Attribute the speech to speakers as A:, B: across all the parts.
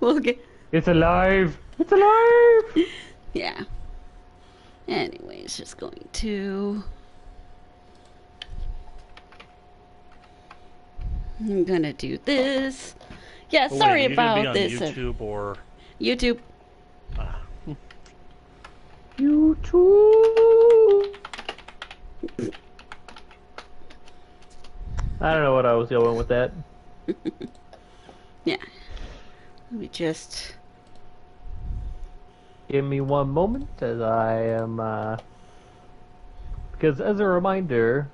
A: We'll get...
B: It's alive! It's alive!
A: Yeah. Anyways, just going to... I'm gonna do this. Yeah,
C: Oh,
A: sorry
C: wait, are you gonna be
A: about
C: on
A: this.
C: YouTube or
A: YouTube.
B: YouTube! I don't know what I was going with that.
A: Yeah. Let me just...
B: Give me one moment as I am, because as a reminder,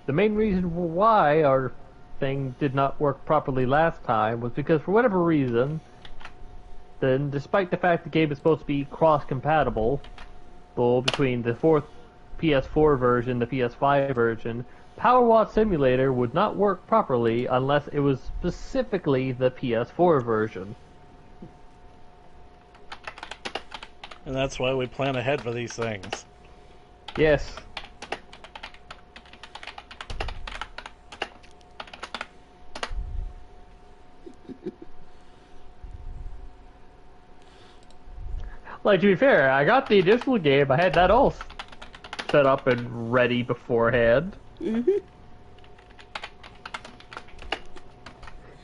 B: the main reason why our thing did not work properly last time was because for whatever reason, then despite the fact the game is supposed to be cross-compatible between the PS4 version, the PS5 version, PowerWash Simulator would not work properly unless it was specifically the PS4 version.
C: And that's why we plan ahead for these things.
B: Yes. Like, to be fair, I got the additional game, I had that all set up and ready beforehand.
A: Mm-hmm.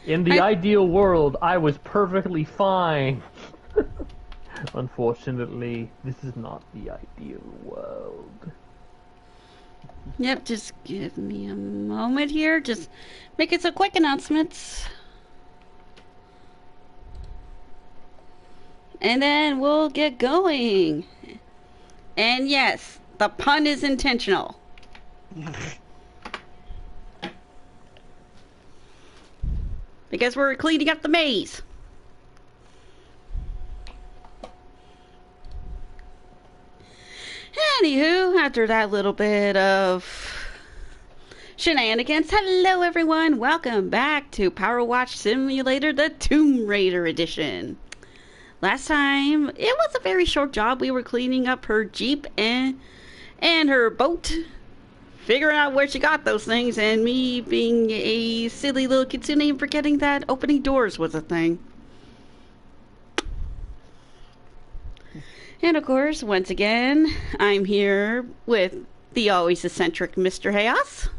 B: In the ideal world, I was perfectly fine. Unfortunately, this is not the ideal world.
A: Yep, just give me a moment here. Just making some quick announcements. And then we'll get going. And yes, the pun is intentional. Because we're cleaning up the maze. Anywho, after that little bit of shenanigans, hello everyone, welcome back to PowerWash Simulator, the Tomb Raider edition. Last time, it was a very short job. We were cleaning up her Jeep and her boat, figuring out where she got those things, and me being a silly little Kitsune and forgetting that opening doors was a thing. And of course, once again, I'm here with the always eccentric Mr. Chaos.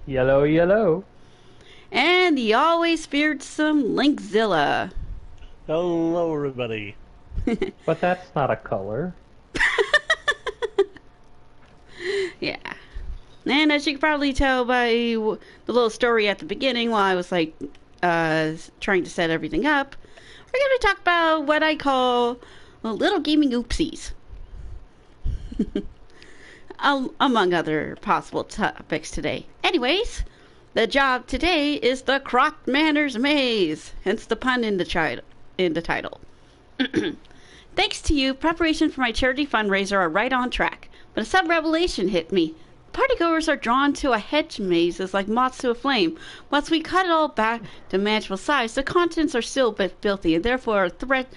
B: Yellow, yellow.
A: And the always fearsome Linkzilla.
C: Hello, everybody.
B: But that's not a color.
A: Yeah. And as you can probably tell by the little story at the beginning while I was like trying to set everything up, we're going to talk about what I call little gaming oopsies. Among other possible topics today. Anyways, the job today is the Croc Manners Maze, hence the pun in the title. Thanks to you, preparation for my charity fundraiser are right on track. But a sudden revelation hit me. Partygoers are drawn to a hedge mazes like moths to a flame. Once we cut it all back to manageable size, the contents are still a bit filthy and therefore a threat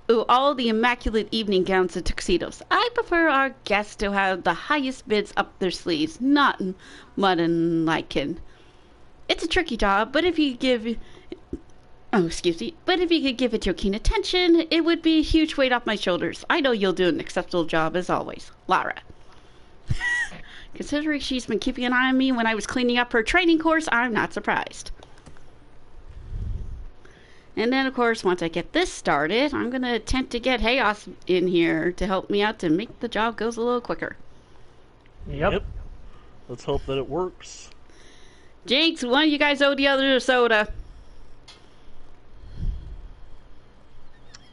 A: to all the immaculate evening gowns and tuxedos. I prefer our guests to have the highest bids up their sleeves, not mud and lichen. It's a tricky job, but if you give... Oh, excuse me. But if you could give it your keen attention, it would be a huge weight off my shoulders. I know you'll do an acceptable job as always. Lara. Considering she's been keeping an eye on me when I was cleaning up her training course, I'm not surprised. And then, of course, once I get this started, I'm going to attempt to get Chaos in here to help me out to make the job goes a little quicker.
B: Yep.
C: Let's hope that it works.
A: Jinx, one of you guys owe the other a soda.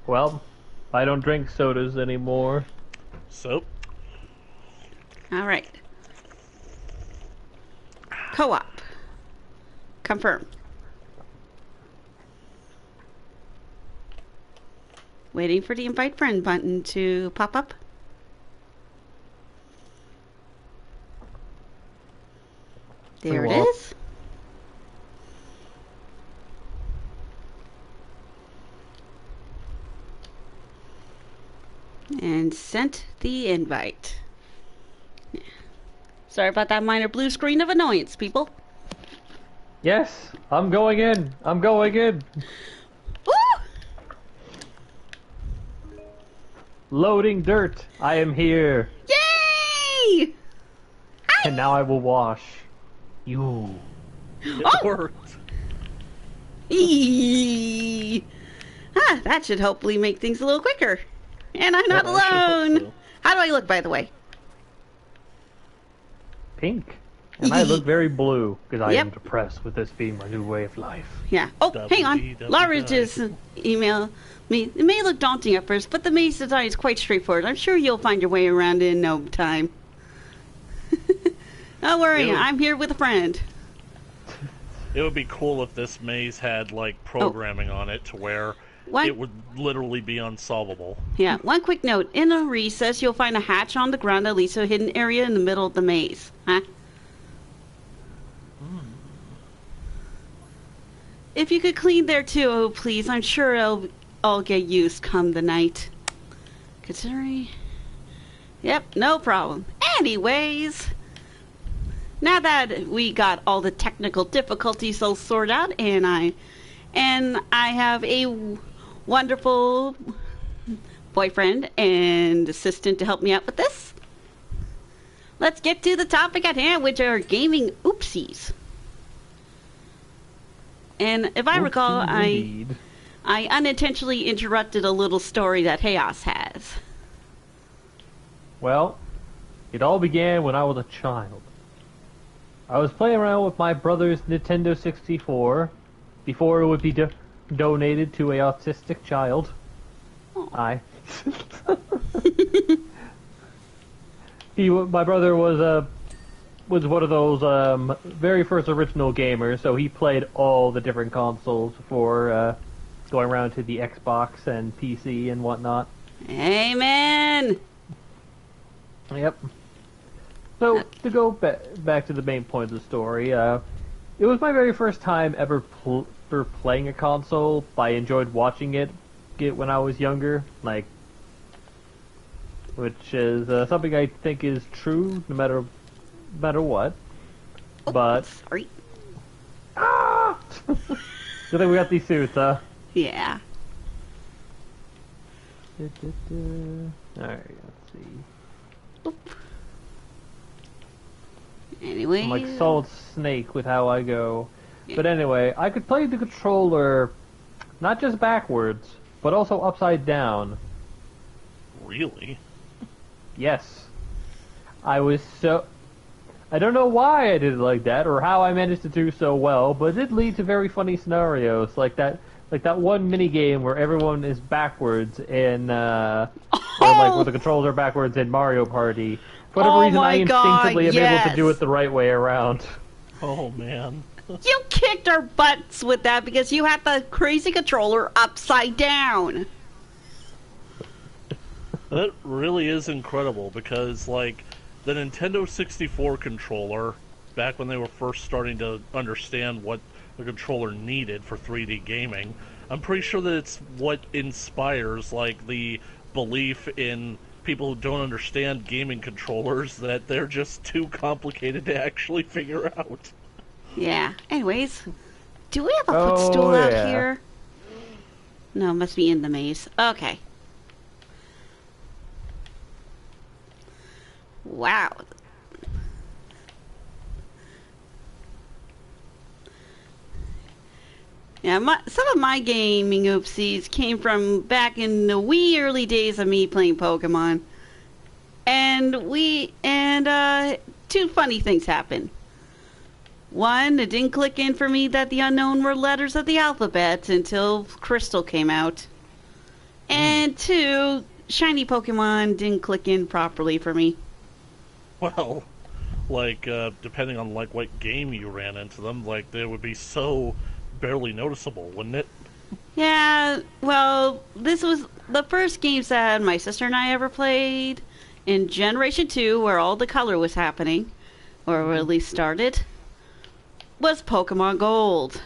B: Well, I don't drink sodas anymore.
C: So,
A: All right. Co-op. Confirm. Waiting for the invite friend button to pop up. There it is. And sent the invite. Sorry about that minor blue screen of annoyance, people.
B: Yes, I'm going in. I'm going in.
A: Woo!
B: Loading dirt. I am here.
A: Yay!
B: And now I will wash you.
C: It
A: Oh!
C: worked.
A: Eee. Ah, that should hopefully make things a little quicker. And I'm not
C: Yeah, I should hope
A: alone.
C: so.
A: How do I look, by the way?
B: Pink. And I look very blue because I am
A: Yep.
B: depressed with this being my new way of life.
A: Yeah. Oh, hang on.
C: WDWI.
A: Laura just emailed me. It may look daunting at first, but the maze design is quite straightforward. I'm sure you'll find your way around in no time. Don't worry,
C: Ew.
A: I'm here with a friend.
C: It would be cool if this maze had like programming on it to where
A: What?
C: it would literally be unsolvable.
A: Yeah, one quick note. In a recess, you'll find a hatch on the ground that leads to a hidden area in the middle of the maze. Huh? If you could clean there too, please. I'm sure it'll all get used come the night. Considering... Yep, no problem. Anyways... Now that we got all the technical difficulties all sorted out, and I have a wonderful boyfriend and assistant to help me out with this, let's get to the topic at hand, which are gaming oopsies. And if I recall,
B: Indeed.
A: I unintentionally interrupted a little story that Chaos has.
B: Well, it all began when I was a child. I was playing around with my brother's Nintendo 64 before it would be donated to a autistic child.
A: Aw.
B: My brother was one of those very first original gamers, so he played all the different consoles before going around to the Xbox and PC and whatnot.
A: Amen.
B: Yep. So, to go back to the main point of the story, it was my very first time ever playing a console. I enjoyed watching it when I was younger, which is something I think is true no matter what.
A: Oh,
B: But
A: sorry.
B: ah! Good thing we got these suits, huh?
A: Yeah.
B: Alright, let's see.
A: Oop. Anyway.
B: I'm like Solid Snake with how I go.
A: Yeah.
B: But anyway, I could play the controller not just backwards, but also upside down.
C: Really?
B: Yes. I don't know why I did it like that, or how I managed to do so well, but it did lead to very funny scenarios, like that one mini game where everyone is backwards in, or like where the controls are backwards in Mario Party. For whatever reason, I instinctively am able to do it the right way around.
C: Oh man.
A: You kicked our butts with that because you had the crazy controller upside down.
C: That really is incredible because, like, the Nintendo 64 controller, back when they were first starting to understand what the controller needed for 3D gaming, I'm pretty sure that it's what inspires, like, the belief in people who don't understand gaming controllers that they're just too complicated to actually figure out.
A: Yeah. Anyways, do we have a footstool out
B: yeah.
A: here? No, it must be in the maze. Okay. Wow. Yeah, some of my gaming oopsies came from back in the wee early days of me playing Pokemon. And two funny things happened. One, it didn't click in for me that the unknown were letters of the alphabet until Crystal came out. And two, shiny Pokemon didn't click in properly for me.
C: Well, like, depending on, like, what game you ran into them, like, they would be so barely noticeable, wouldn't it?
A: Yeah, well, this was the first games that my sister and I ever played in Generation 2, where all the color was happening, or at least started, was Pokemon Gold.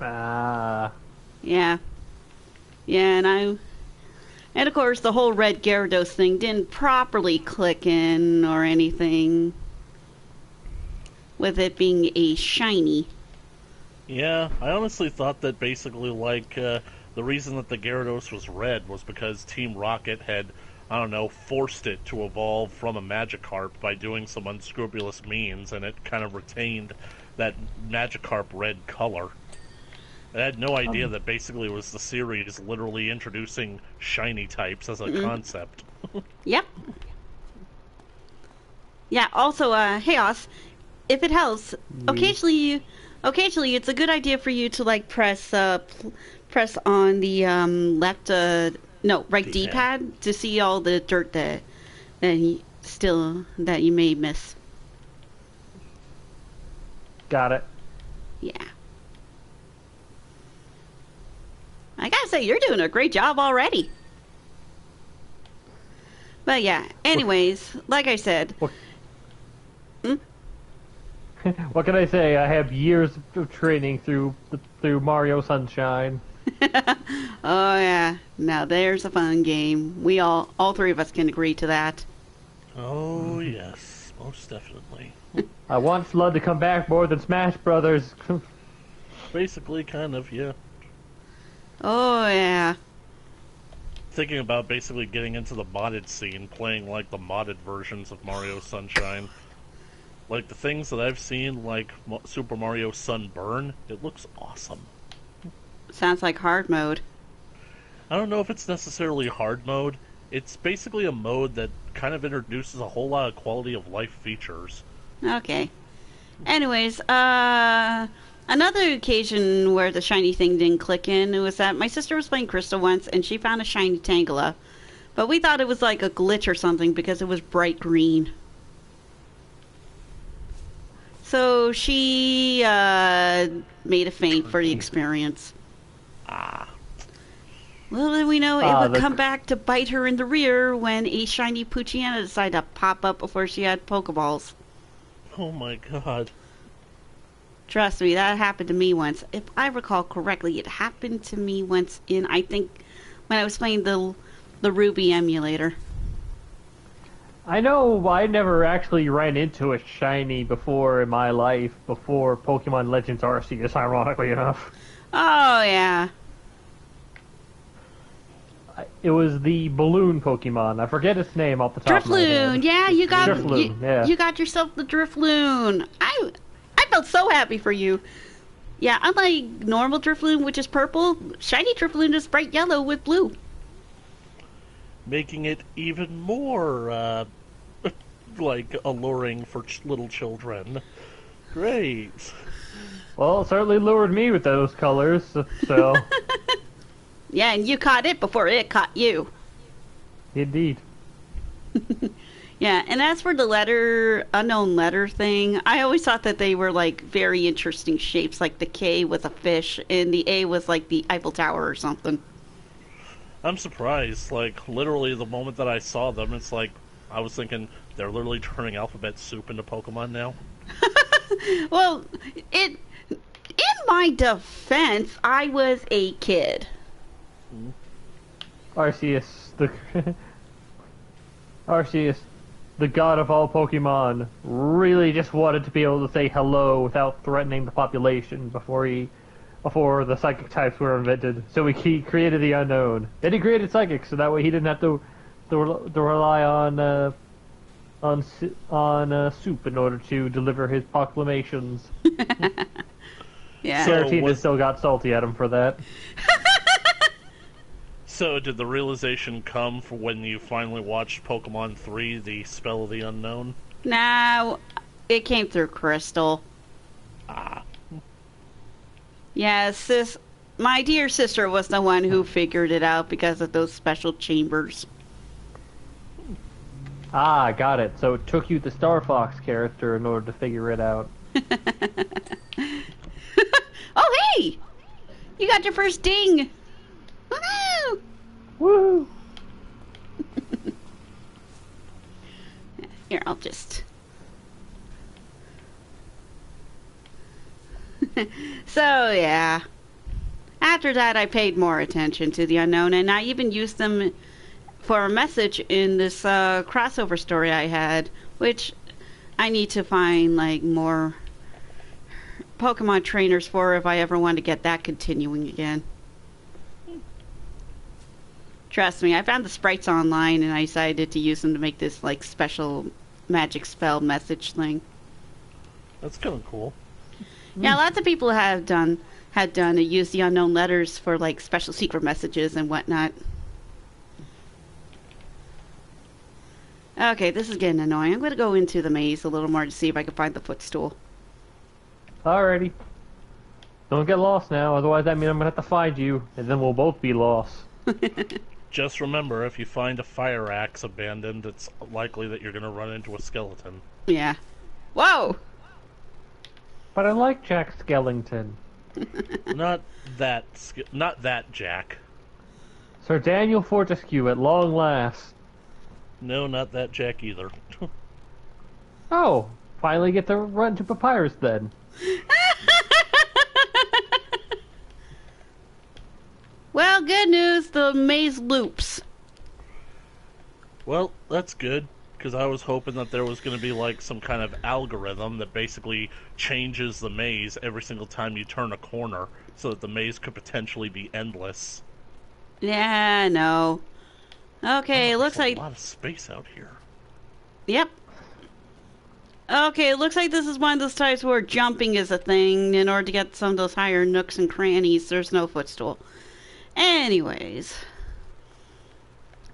B: Ah.
A: Yeah. Yeah, and of course the whole Red Gyarados thing didn't properly click in or anything. with it being a shiny.
C: Yeah, I honestly thought that basically, like, the reason that the Gyarados was red was because Team Rocket had, I don't know, forced it to evolve from a Magikarp by doing some unscrupulous means, and it kind of retained that Magikarp red color. I had no idea that basically it was the series literally introducing shiny types as a concept.
A: Yep. Yeah, also, Chaos, if it helps, occasionally it's a good idea for you to, like, press on the, right D-pad to see all the dirt that you may miss.
B: Got it.
A: Yeah. I gotta say, you're doing a great job already. But yeah, anyways, like I said...
B: What can I say? I have years of training through Mario Sunshine.
A: Oh yeah, now there's a fun game. We all three of us can agree to that.
C: Oh yes, most definitely.
B: I want Flood to come back more than Smash Brothers.
C: Basically, kind of, yeah.
A: Oh yeah.
C: Thinking about basically getting into the modded scene, playing like the modded versions of Mario Sunshine. Like the things that I've seen, like Super Mario Sunburn, it looks awesome.
A: Sounds like hard mode.
C: I don't know if it's necessarily hard mode. It's basically a mode that kind of introduces a whole lot of quality of life features.
A: Okay. Anyways, another occasion where the shiny thing didn't click in was that my sister was playing Crystal once and she found a shiny Tangela. But we thought it was like a glitch or something because it was bright green. So she made a feint for the experience. Little did we know it would come back to bite her in the rear when a shiny Poochyena decided to pop up before she had Pokeballs.
C: Oh my god.
A: Trust me, that happened to me once. If I recall correctly, it happened to me once in, I think, when I was playing the Ruby emulator.
B: I know I never actually ran into a shiny before in my life, before Pokemon Legends Arceus, ironically enough.
A: Oh, yeah.
B: It was the balloon Pokemon. I forget its name off the top of my head.
A: Drifloon, yeah, you got
B: Drifloon, yeah.
A: You got yourself the Drifloon. I felt so happy for you. Yeah, unlike normal Drifloon, which is purple, shiny Drifloon is bright yellow with blue.
C: Making it even more, like, alluring for little children. Great.
B: Well, it certainly lured me with those colors, so...
A: Yeah, and you caught it before it caught you.
B: Indeed.
A: Yeah, and as for the unknown letter thing, I always thought that they were, like, very interesting shapes. Like, the K was a fish, and the A was, like, the Eiffel Tower or something.
C: I'm surprised. Like, literally, the moment that I saw them, it's like, I was thinking, they're literally turning alphabet soup into Pokemon now.
A: Well, in my defense, I was a kid.
B: Arceus, the god of all Pokemon, really just wanted to be able to say hello without threatening the population before the psychic types were invented. So he created the unknown. Then he created psychics, so that way he didn't have to rely on soup in order to deliver his proclamations.
A: Yeah.
B: Giratina still got salty at him for that.
C: So, did the realization come for when you finally watched Pokemon 3, The Spell of the Unknown?
A: No, it came through Crystal. Yeah, my dear sister was the one who figured it out because of those special chambers.
B: Ah, got it. So it took you the Star Fox character in order to figure it out.
A: Oh, hey! You got your first ding! Woo!
B: Woo!
A: Here, I'll just... So, yeah. After that, I paid more attention to the unknown, and I even used them for a message in this crossover story I had, which I need to find, like, more Pokemon trainers for if I ever want to get that continuing again. Trust me, I found the sprites online and I decided to use them to make this like special magic spell message thing.
C: That's kind of cool.
A: Yeah, lots of people had done use the unknown letters for like special secret messages and whatnot. Okay, this is getting annoying. I'm going to go into the maze a little more to see if I can find the footstool.
B: Alrighty. Don't get lost now, otherwise that means I'm gonna have to find you, and then we'll both be lost.
C: Just remember, if you find a fire axe abandoned, it's likely that you're going to run into a skeleton.
A: Yeah. Whoa!
B: But I like Jack Skellington.
C: Not that Jack.
B: Sir Daniel Fortescue at long last.
C: No, not that Jack either.
B: Oh, finally get to run to Papyrus then.
A: Well, good news, the maze loops.
C: Well, that's good, because I was hoping that there was going to be like some kind of algorithm that basically changes the maze every single time you turn a corner, so that the maze could potentially be endless.
A: Yeah, no. Okay, it looks
C: There's
A: like...
C: a lot of space out here.
A: Yep. Okay, it looks like this is one of those types where jumping is a thing. In order to get some of those higher nooks and crannies, there's no footstool. Anyways.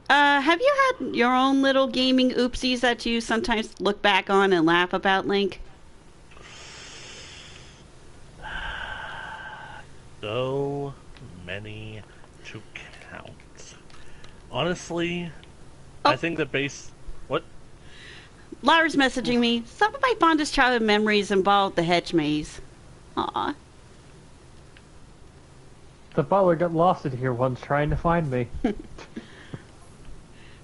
A: Have you had your own little gaming oopsies that you sometimes look back on and laugh about, Link?
C: So many to count. Honestly, I think that What?
A: Lara's messaging me. Some of my fondest childhood memories involve the hedge maze. Aw.
B: The butler got lost in here once trying to find me.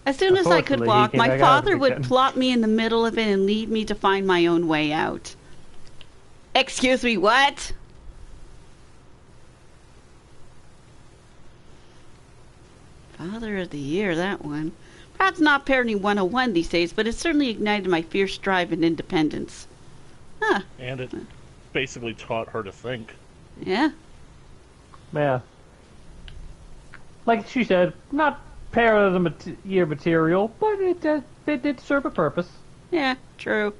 A: As soon as I could
B: Unfortunately,
A: walk,
B: he came
A: my
B: back out
A: father
B: of the
A: would
B: kitchen.
A: plop me in the middle of it and leave me to find my own way out. Excuse me, what? Father of the Year, that one. Perhaps not parenting 101 these days, but it certainly ignited my fierce drive and independence. Huh.
C: And it basically taught her to think.
A: Yeah.
B: Yeah. Like she said, not parent of the year material, but it did serve a purpose.
A: Yeah, true.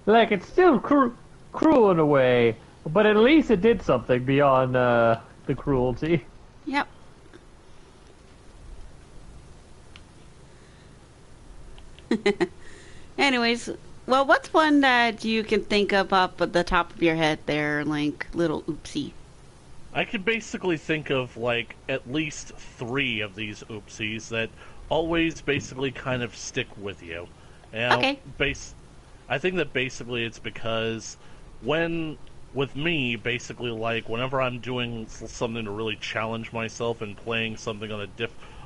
B: Like, it's still cruel in a way, but at least it did something beyond the cruelty.
A: Yep. Anyways, well, what's one that you can think of up at the top of your head there, Link? Little oopsie.
C: I could basically think of like at least 3 of these oopsies that always basically kind of stick with you. Now,
A: Okay.
C: I think that basically it's because with me, basically, like, whenever I'm doing something to really challenge myself and playing something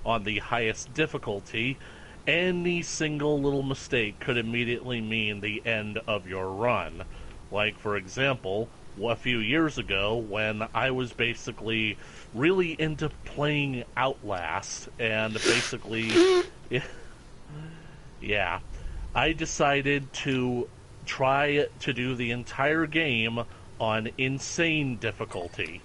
C: on the highest difficulty, any single little mistake could immediately mean the end of your run. Like, for example, a few years ago, when I was basically really into playing Outlast, and basically, yeah, I decided to try to do the entire game on insane difficulty.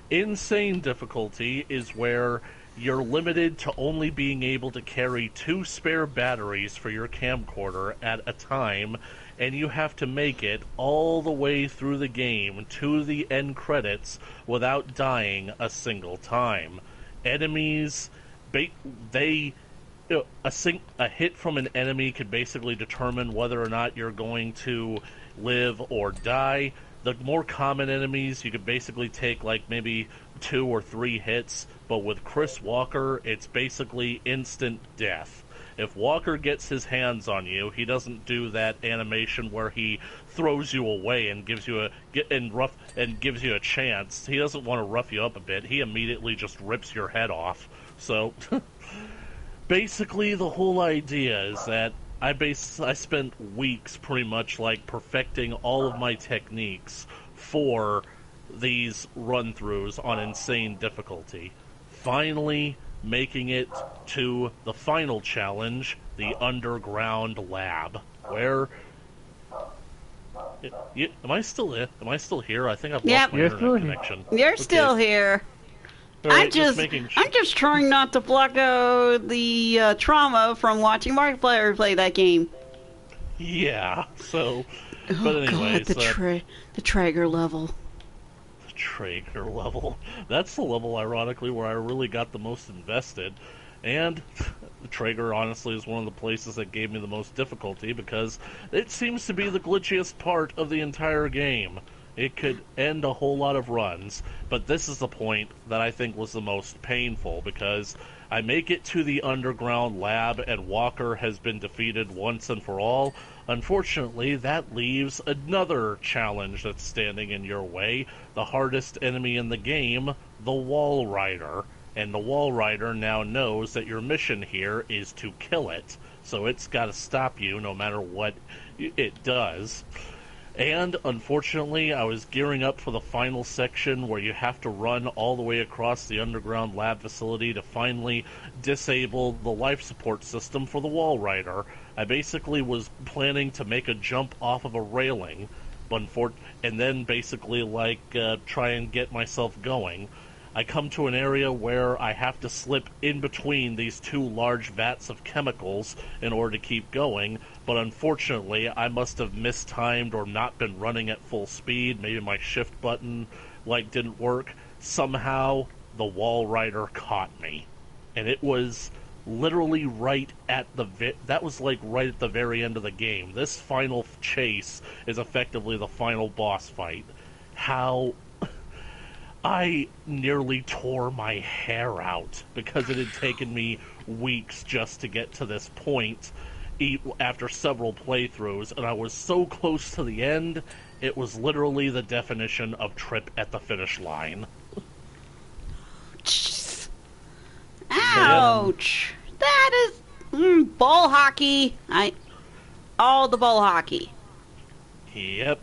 C: Insane difficulty is where you're limited to only being able to carry 2 spare batteries for your camcorder at a time, and you have to make it all the way through the game to the end credits without dying a single time. Enemies, a hit from an enemy could basically determine whether or not you're going to live or die. The more common enemies, you could basically take like maybe 2 or 3 hits, but with Chris Walker, it's basically instant death. If Walker gets his hands on you, he doesn't do that animation where he throws you away and gives you a chance. He doesn't want to rough you up a bit. He immediately just rips your head off. So basically the whole idea is that I spent weeks pretty much like perfecting all of my techniques for these run-throughs on insane difficulty. Finally making it to the final challenge, the underground lab, where Am I still here? I think I've
A: Yep.
C: lost my
B: You're
C: internet
B: still here.
C: connection.
A: You're
C: Okay.
A: still here.
C: All right, just making sure.
A: I'm just trying not to block out the trauma from watching Markiplier play that game.
C: Yeah. So,
A: Oh
C: but
A: God,
C: anyways,
A: the Traeger level.
C: the Traeger level. That's the level, ironically, where I really got the most invested. And the Traeger, honestly, is one of the places that gave me the most difficulty because it seems to be the glitchiest part of the entire game. It could end a whole lot of runs, but this is the point that I think was the most painful because I make it to the underground lab and Walker has been defeated once and for all. Unfortunately, that leaves another challenge that's standing in your way, the hardest enemy in the game, the Wall Rider. And the Wall Rider now knows that your mission here is to kill it, so it's got to stop you no matter what it does. And unfortunately, I was gearing up for the final section where you have to run all the way across the underground lab facility to finally disable the life support system for the Wall Rider. I basically was planning to make a jump off of a railing, and then basically try and get myself going. I come to an area where I have to slip in between these two large vats of chemicals in order to keep going, but unfortunately I must have mistimed or not been running at full speed. Maybe my shift button didn't work. Somehow the Wall Rider caught me, and it was literally right at the right at the very end of the game. This final chase is effectively the final boss fight. How I nearly tore my hair out because it had taken me weeks just to get to this point after several playthroughs, and I was so close to the end, it was literally the definition of trip at the finish line.
A: Ouch! That is ball hockey. All the ball hockey.
C: Yep.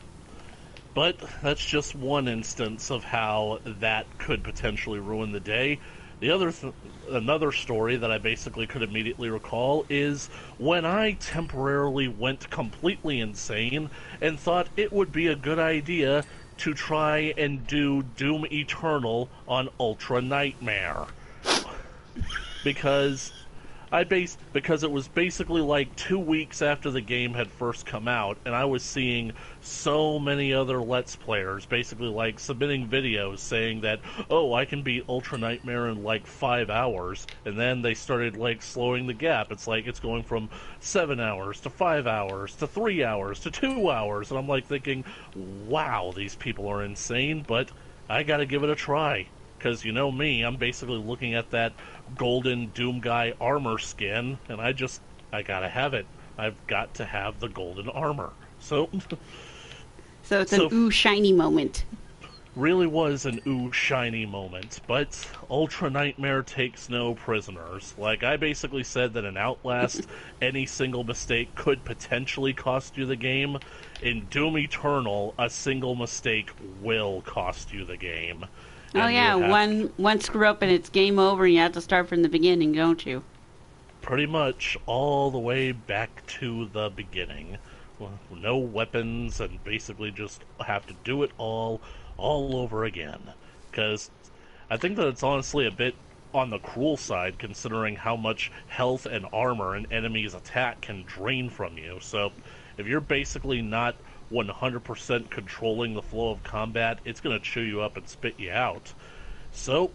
C: But that's just one instance of how that could potentially ruin the day. Another story that I basically could immediately recall is when I temporarily went completely insane and thought it would be a good idea to try and do Doom Eternal on Ultra Nightmare. Because it was basically 2 weeks after the game had first come out, and I was seeing so many other Let's Players basically submitting videos saying that, oh, I can beat Ultra Nightmare in 5 hours, and then they started slowing the gap. It's going from 7 hours to 5 hours to 3 hours to 2 hours, and I'm thinking, wow, these people are insane, but I gotta give it a try. Because you know me, I'm basically looking at that golden Doom Guy armor skin, and I gotta have it. I've got to have the golden armor. So
A: it's an ooh shiny moment.
C: Really was an ooh shiny moment, but Ultra Nightmare takes no prisoners. I basically said that in Outlast, any single mistake could potentially cost you the game. In Doom Eternal, a single mistake will cost you the game.
A: Oh yeah, one screw up and it's game over and you have to start from the beginning, don't you?
C: Pretty much all the way back to the beginning. No weapons and basically just have to do it all over again. Because I think that it's honestly a bit on the cruel side considering how much health and armor an enemy's attack can drain from you. So if you're basically not 100% controlling the flow of combat, it's going to chew you up and spit you out. So,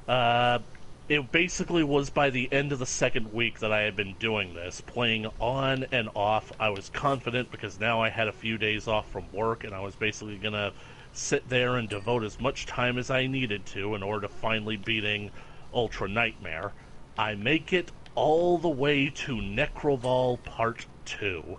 C: it basically was by the end of the second week that I had been doing this, playing on and off. I was confident because now I had a few days off from work, and I was basically going to sit there and devote as much time as I needed to in order to finally beating Ultra Nightmare. I make it all the way to Necroval Part 2.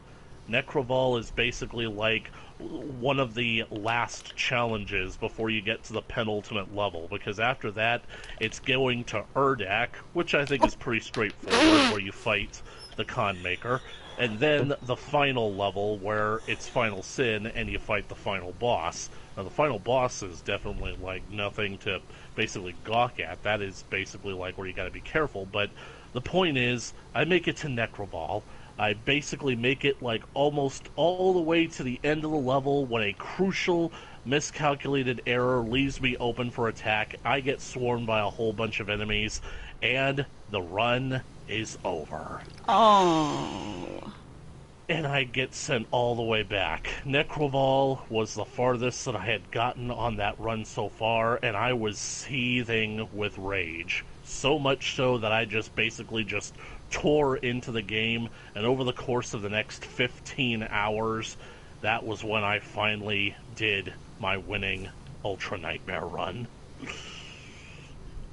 C: Necroval is basically one of the last challenges before you get to the penultimate level, because after that, it's going to Urdak, which I think is pretty straightforward, where you fight the Con Maker, and then the final level, where it's Final Sin, and you fight the final boss. Now, the final boss is definitely, nothing to basically gawk at. That is basically, where you gotta be careful, but the point is, I make it to Necroval. I basically make it like almost all the way to the end of the level when a crucial miscalculated error leaves me open for attack. I get swarmed by a whole bunch of enemies, and the run is over.
A: Oh.
C: And I get sent all the way back. Necroval was the farthest that I had gotten on that run so far, and I was seething with rage. So much so that I just basically just tore into the game, and over the course of the next 15 hours, that was when I finally did my winning Ultra Nightmare run.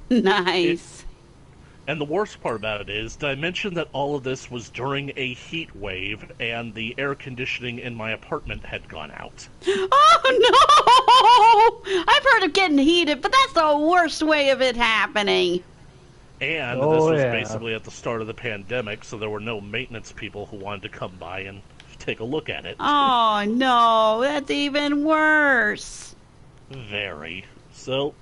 A: Nice.
C: And the worst part about it is, did I mention that all of this was during a heat wave and the air conditioning in my apartment had gone out?
A: Oh no! I've heard of getting heated, but that's the worst way of it happening.
C: And this was basically at the start of the pandemic, so there were no maintenance people who wanted to come by and take a look at it.
A: Oh no, that's even worse.
C: Very. So,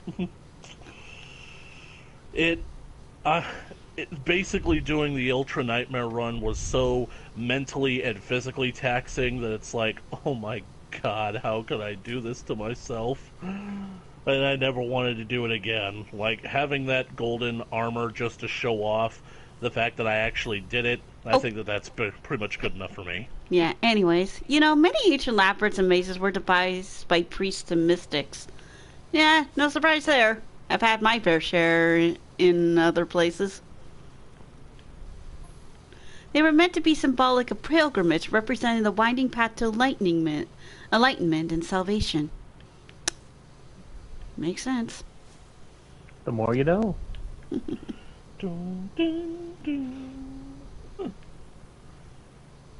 C: basically doing the Ultra Nightmare run was so mentally and physically taxing that it's like, oh my god, how could I do this to myself? And I never wanted to do it again. Like, having that golden armor just to show off the fact that I actually did it, I think that that's pretty much good enough for me.
A: Yeah, anyways, many ancient labyrinths and mazes were devised by priests and mystics. Yeah, no surprise there. I've had my fair share in other places. They were meant to be symbolic of pilgrimage, representing the winding path to enlightenment and salvation. Makes sense.
B: The more you know.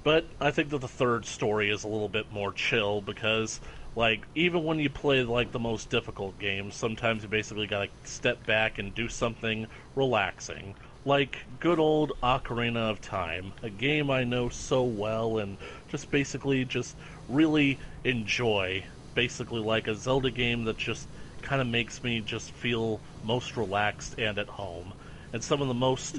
C: But I think that the third story is a little bit more chill because, like, even when you play, like, the most difficult games, sometimes you basically gotta step back and do something relaxing. Like good old Ocarina of Time, a game I know so well and just basically just really enjoy. Basically like a Zelda game that just kind of makes me just feel most relaxed and at home. And some of the most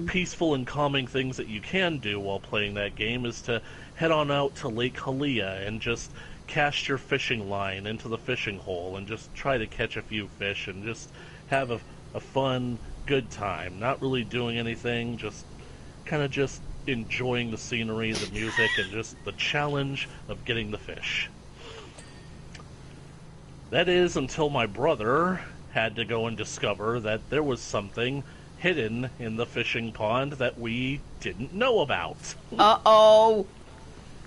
C: peaceful and calming things that you can do while playing that game is to head on out to Lake Hylia and just cast your fishing line into the fishing hole and just try to catch a few fish and just have a fun, good time. Not really doing anything, just kind of just enjoying the scenery, the music, and just the challenge of getting the fish. That is until my brother had to go and discover that there was something hidden in the fishing pond that we didn't know about.
A: Uh-oh.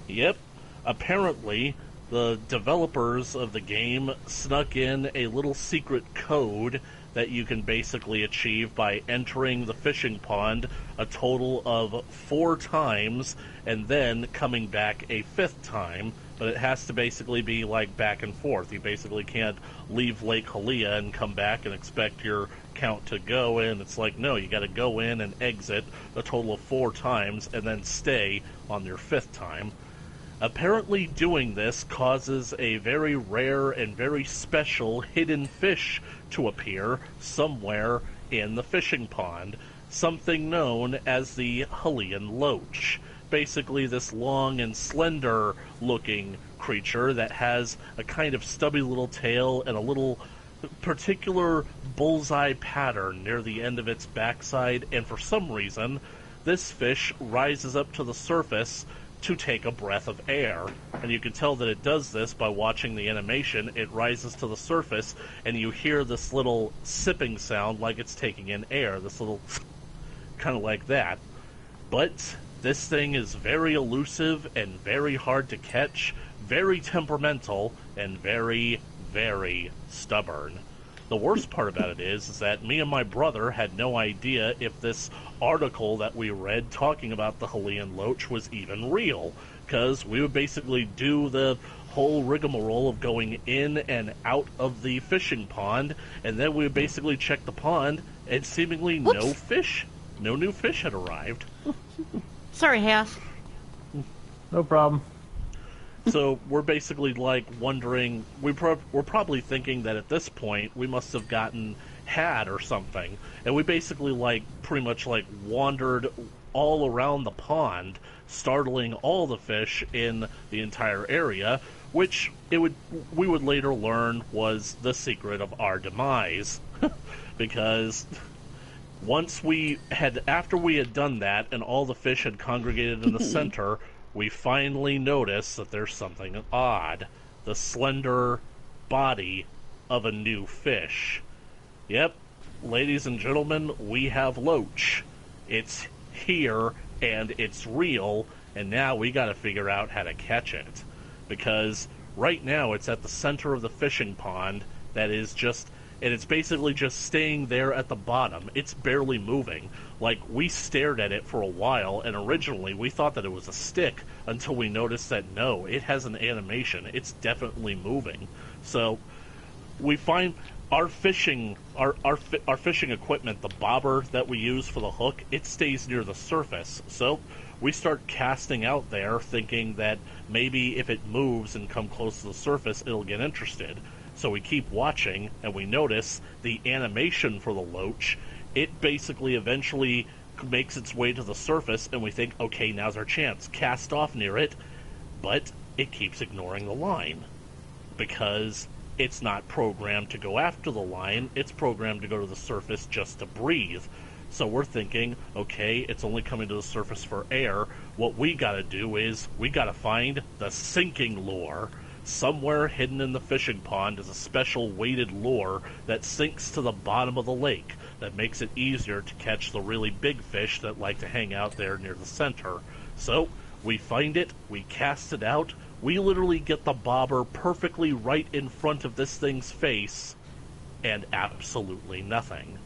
C: Yep. Apparently, the developers of the game snuck in a little secret code that you can basically achieve by entering the fishing pond a total of 4 times and then coming back a 5th time. But it has to basically be like back and forth. You basically can't leave Lake Hylia and come back and expect your count to go in. It's like, no, you got to go in and exit a total of 4 times and then stay on your 5th time. Apparently doing this causes a very rare and very special hidden fish to appear somewhere in the fishing pond, something known as the Hylian loach. Basically this long and slender looking creature that has a kind of stubby little tail and a little particular bullseye pattern near the end of its backside, and for some reason this fish rises up to the surface to take a breath of air. And you can tell that it does this by watching the animation. It rises to the surface and you hear this little sipping sound like it's taking in air, this little kind of like that. But this thing is very elusive and very hard to catch, very temperamental, and very, very stubborn. The worst part about it is that me and my brother had no idea if this article that we read talking about the Hylian loach was even real, because we would basically do the whole rigmarole of going in and out of the fishing pond, and then we would basically check the pond, and seemingly no new fish had arrived.
A: Sorry, House.
B: No problem.
C: So we're basically like wondering, we're probably thinking that at this point we must have gotten had or something, and we basically like pretty much like wandered all around the pond, startling all the fish in the entire area, which we would later learn was the secret of our demise. Because after we had done that and all the fish had congregated in the center, we finally noticed that there's something odd. The slender body of a new fish. Yep, ladies and gentlemen, we have Loach. It's here, and it's real, and now we gotta figure out how to catch it. Because right now it's at the center of the fishing pond and it's basically just staying there at the bottom. It's barely moving. Like, we stared at it for a while, and originally we thought that it was a stick until we noticed that no, it has an animation. It's definitely moving. So we find our fishing equipment, the bobber that we use for the hook, it stays near the surface. So we start casting out there thinking that maybe if it moves and come close to the surface, it'll get interested. So we keep watching, and we notice the animation for the Loach. It basically eventually makes its way to the surface, and we think, okay, now's our chance. Cast off near it, but it keeps ignoring the line. Because it's not programmed to go after the line, it's programmed to go to the surface just to breathe. So we're thinking, okay, it's only coming to the surface for air. What we gotta do is, we gotta find the sinking lure. Somewhere hidden in the fishing pond is a special weighted lure that sinks to the bottom of the lake that makes it easier to catch the really big fish that like to hang out there near the center. So we find it, we cast it out, we literally get the bobber perfectly right in front of this thing's face, and absolutely nothing.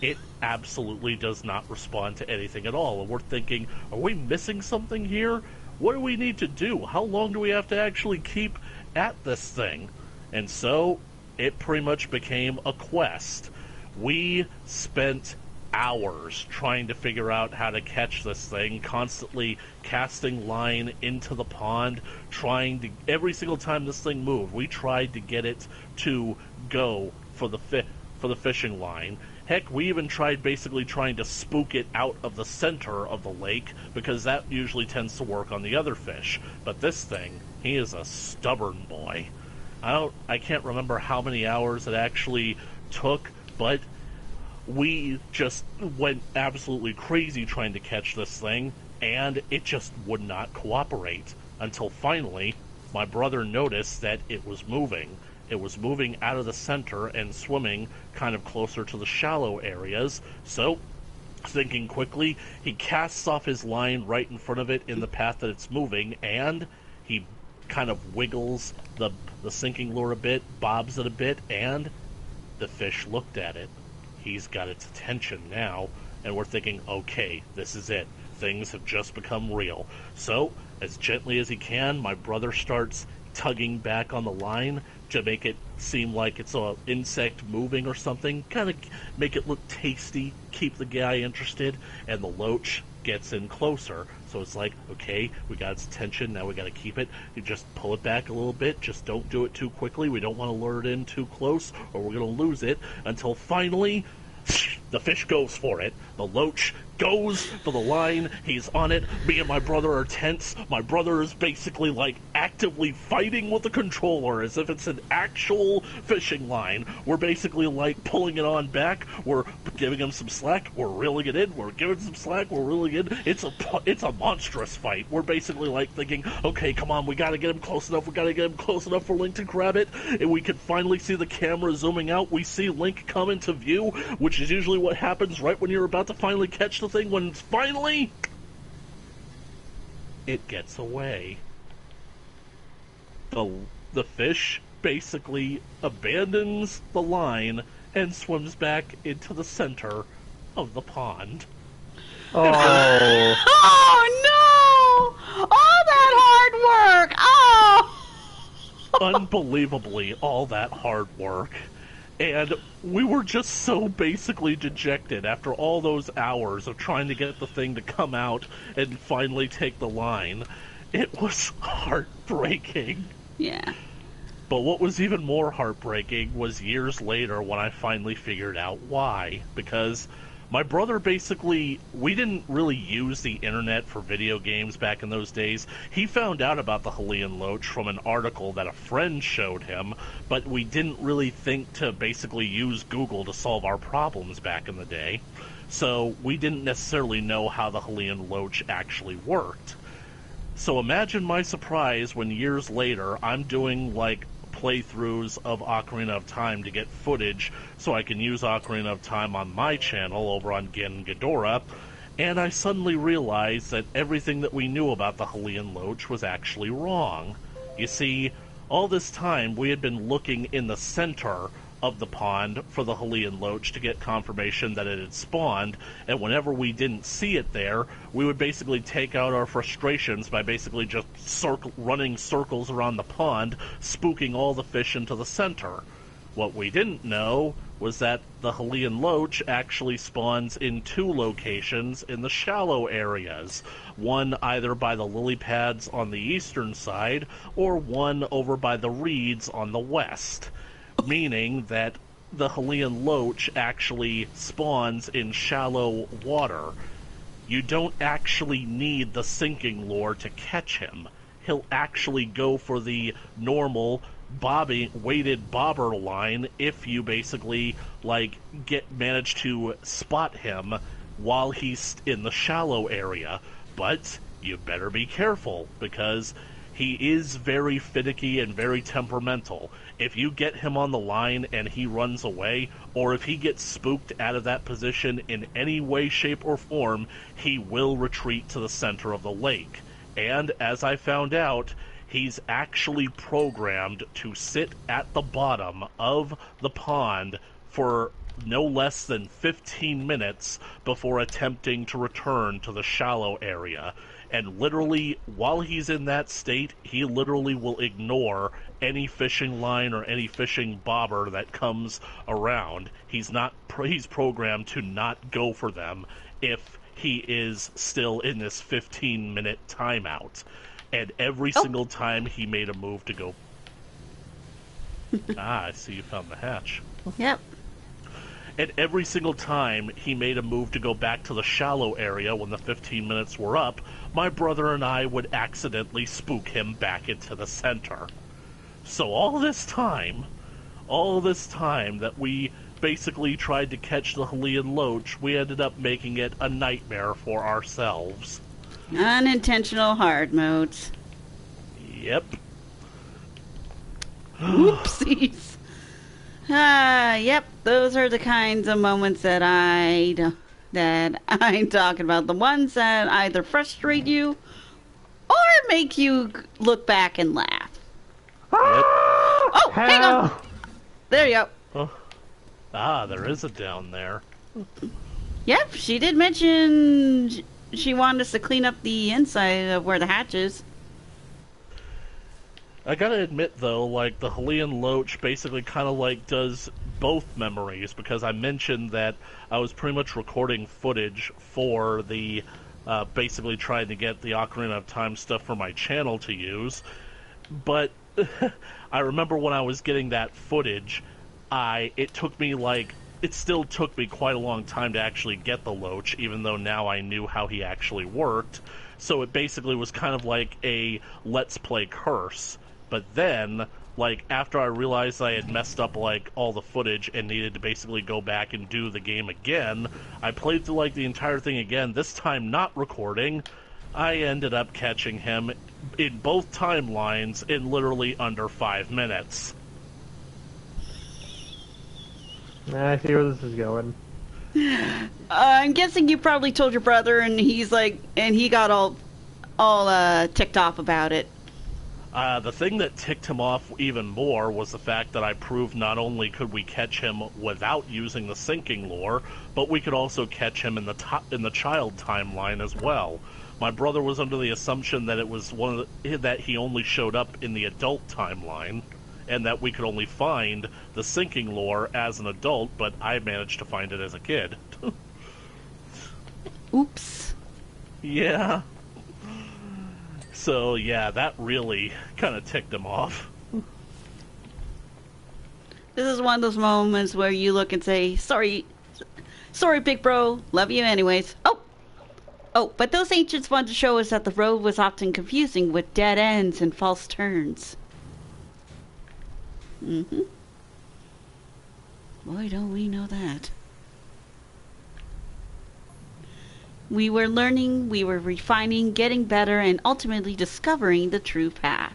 C: It absolutely does not respond to anything at all, and we're thinking, are we missing something here? What do we need to do? How long do we have to actually keep at this thing? And so, it pretty much became a quest. We spent hours trying to figure out how to catch this thing, constantly casting line into the pond, every single time this thing moved, we tried to get it to go for the fishing line. Heck, we even tried basically trying to spook it out of the center of the lake, because that usually tends to work on the other fish. But this thing, he is a stubborn boy. I can't remember how many hours it actually took, but we just went absolutely crazy trying to catch this thing, and it just would not cooperate. Until finally, my brother noticed that it was moving. It was moving out of the center and swimming kind of closer to the shallow areas. So, thinking quickly, he casts off his line right in front of it in the path that it's moving, and he kind of wiggles the sinking lure a bit, bobs it a bit, and the fish looked at it. He's got its attention now, and we're thinking, okay, this is it. Things have just become real. So, as gently as he can, my brother starts tugging back on the line to make it seem like it's an insect moving or something, kind of make it look tasty, keep the guy interested, and the Loach gets in closer. So it's like, okay, we got its attention, now we got to keep it. You just pull it back a little bit, just don't do it too quickly. We don't want to lure it in too close, or we're going to lose it, until finally the fish goes for it. The Loach goes for the line. He's on it. Me and my brother are tense. My brother is basically like actively fighting with the controller as if it's an actual fishing line. We're basically like pulling it on back. We're giving him some slack. We're reeling it in. We're giving some slack. We're reeling it in. It's a monstrous fight. We're basically like thinking, okay, come on, we gotta get him close enough. We gotta get him close enough for Link to grab it. And we can finally see the camera zooming out. We see Link come into view, which is usually what happens right when you're about to finally catch the thing, when finally it gets away. The fish basically abandons the line and swims back into the center of the pond.
B: Oh.
A: Oh no! All that hard work! Oh!
C: Unbelievably, all that hard work. And we were just so basically dejected after all those hours of trying to get the thing to come out and finally take the line. It was heartbreaking.
A: Yeah.
C: But what was even more heartbreaking was years later when I finally figured out why. Because My brother basically, we didn't really use the internet for video games back in those days. He found out about the Hylian Loach from an article that a friend showed him, but we didn't really think to basically use Google to solve our problems back in the day. So we didn't necessarily know how the Hylian Loach actually worked. So imagine my surprise when years later I'm doing like playthroughs of Ocarina of Time to get footage so I can use Ocarina of Time on my channel over on Gen Ghidorah, and I suddenly realized that everything that we knew about the Hylian Loach was actually wrong. You see, all this time we had been looking in the center of the pond for the Hylian Loach to get confirmation that it had spawned, and whenever we didn't see it there, we would basically take out our frustrations by basically just running circles around the pond, spooking all the fish into the center. What we didn't know was that the Hylian Loach actually spawns in 2 locations in the shallow areas, one either by the lily pads on the eastern side, or one over by the reeds on the west. Meaning that the Hylian Loach actually spawns in shallow water. You don't actually need the sinking lure to catch him. He'll actually go for the normal weighted bobber line if you basically manage to spot him while he's in the shallow area. But you better be careful, because he is very finicky and very temperamental. If you get him on the line and he runs away, or if he gets spooked out of that position in any way, shape, or form, he will retreat to the center of the lake. And as I found out, he's actually programmed to sit at the bottom of the pond for no less than 15 minutes before attempting to return to the shallow area. And literally, while he's in that state, he literally will ignore any fishing line or any fishing bobber that comes around. He's programmed to not go for them if he is still in this 15-minute timeout. And every single time he made a move to go... I see you found the hatch.
A: Yep.
C: And every single time he made a move to go back to the shallow area when the 15 minutes were up, my brother and I would accidentally spook him back into the center. So all this time that we basically tried to catch the Hylian Loach, we ended up making it a nightmare for ourselves.
A: Unintentional hard modes.
C: Yep.
A: Oopsies. Yep, those are the kinds of moments that I'm talking about. The ones that either frustrate you or make you look back and laugh.
C: Yep.
A: Oh, hang on. There you go.
C: Oh. There is a down there.
A: Yep, she did mention she wanted us to clean up the inside of where the hatch is.
C: I gotta admit, though, the Hylian Loach basically kind of, does both memories, because I mentioned that I was pretty much recording footage for the, basically trying to get the Ocarina of Time stuff for my channel to use, but I remember when I was getting that footage, it still took me quite a long time to actually get the Loach, even though now I knew how he actually worked, so it basically was kind of like a Let's Play curse. But then, after I realized I had messed up, all the footage and needed to basically go back and do the game again, I played through, the entire thing again, this time not recording. I ended up catching him in both timelines in literally under 5 minutes.
B: I see where this is going.
A: I'm guessing you probably told your brother, and he's and he got all ticked off about it.
C: The thing that ticked him off even more was the fact that I proved not only could we catch him without using the sinking lure, but we could also catch him in the child timeline as well. My brother was under the assumption that it was that he only showed up in the adult timeline, and that we could only find the sinking lure as an adult, but I managed to find it as a kid.
A: Oops.
C: Yeah. So, yeah, that really kind of ticked him off.
A: This is one of those moments where you look and say, sorry, Sorry, big bro. Love you anyways. Oh, but those ancients wanted to show us that the road was often confusing with dead ends and false turns. Mm-hmm. Boy, don't we know that. We were learning, we were refining, getting better, and ultimately discovering the true path.